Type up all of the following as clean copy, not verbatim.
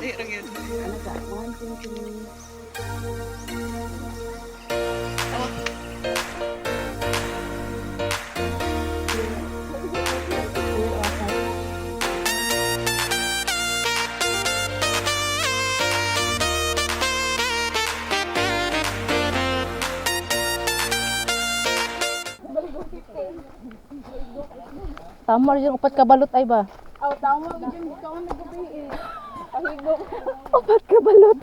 Ano ka? 1, 2, 3. Tama rin yung upat ka balot ay ba? Oh, tama ka dyan. Ikaw ang nagabi eh. Pahigop. Upat ka balot.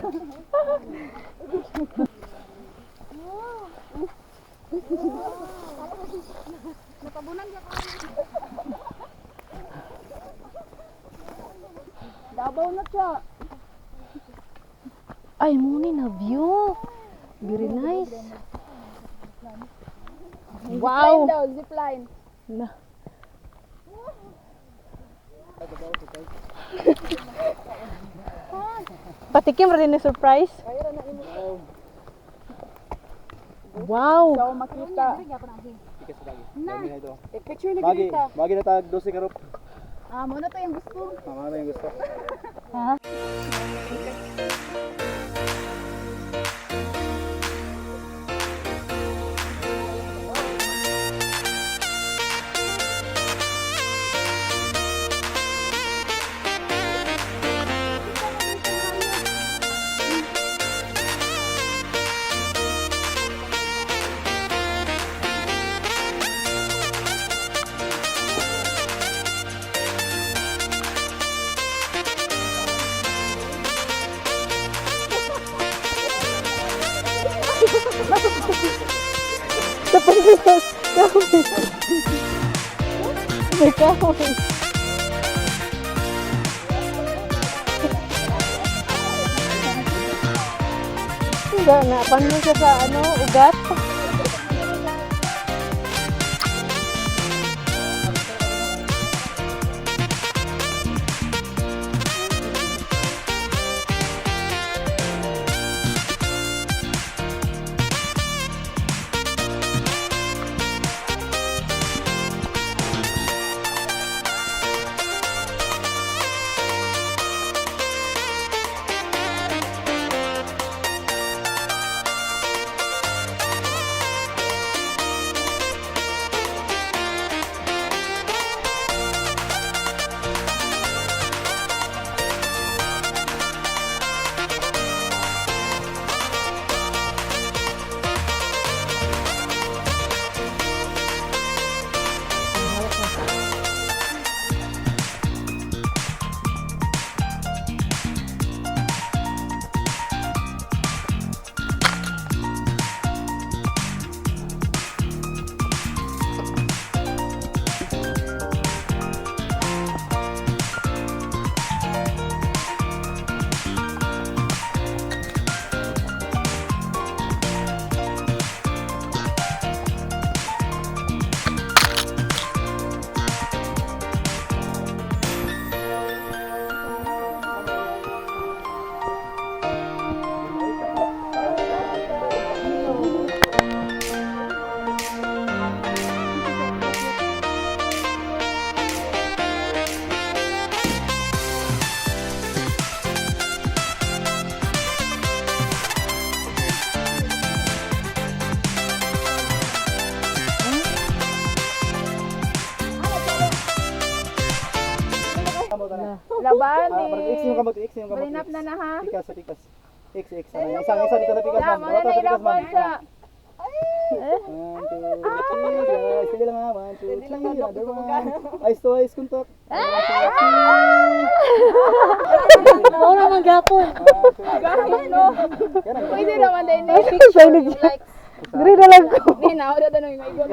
Natabunan ka ka. Davao na siya. Ay, muni na view. Very nice. Wow. Zipline daw, zipline. Na. Patikim rin ni surprise. Wow. So, makita. Picture na kita. Bagi na tag 12 karup. Ah, muna to yung gusto. Tama na yung gusto. Ha? Ikaw. Hindi na, paano siya sa ugat? Labani. X yung kamot, X yung kamot. Balinap na na ha. Tikas sa tikas. X. Isang dito na tikas man. Muna na ilapon sa. 1, 2, 3. Sige lang ha. 1, 2, 3. Another one. Eyes to eyes contact. Oo naman gapon. Gano'n no. Pwede naman din eh. Silent siya. Diri na lang ko. Hindi na, ako tanong yung igon.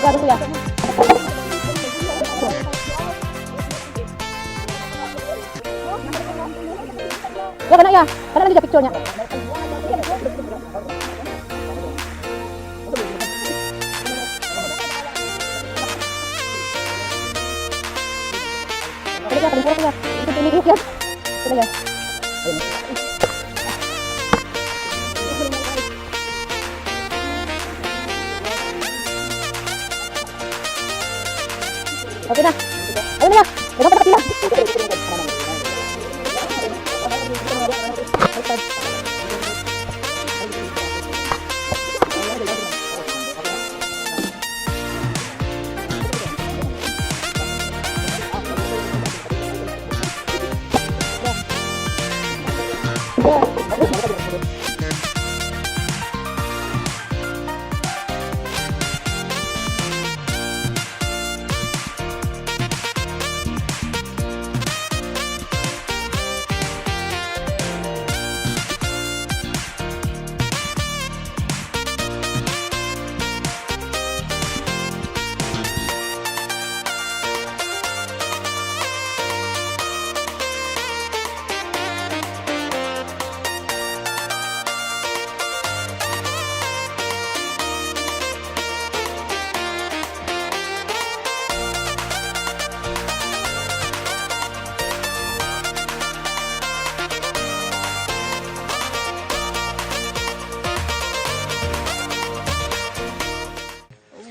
Garo kuya. Ya kana ya. Kana lagi picture nya. Ang sarap niya. Ito tumigot yan. Talaga. Okay na. Ayun na. Ito pa sila.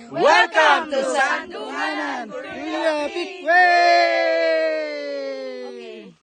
Welcome to Sandunganan Gorilla Peak! Way!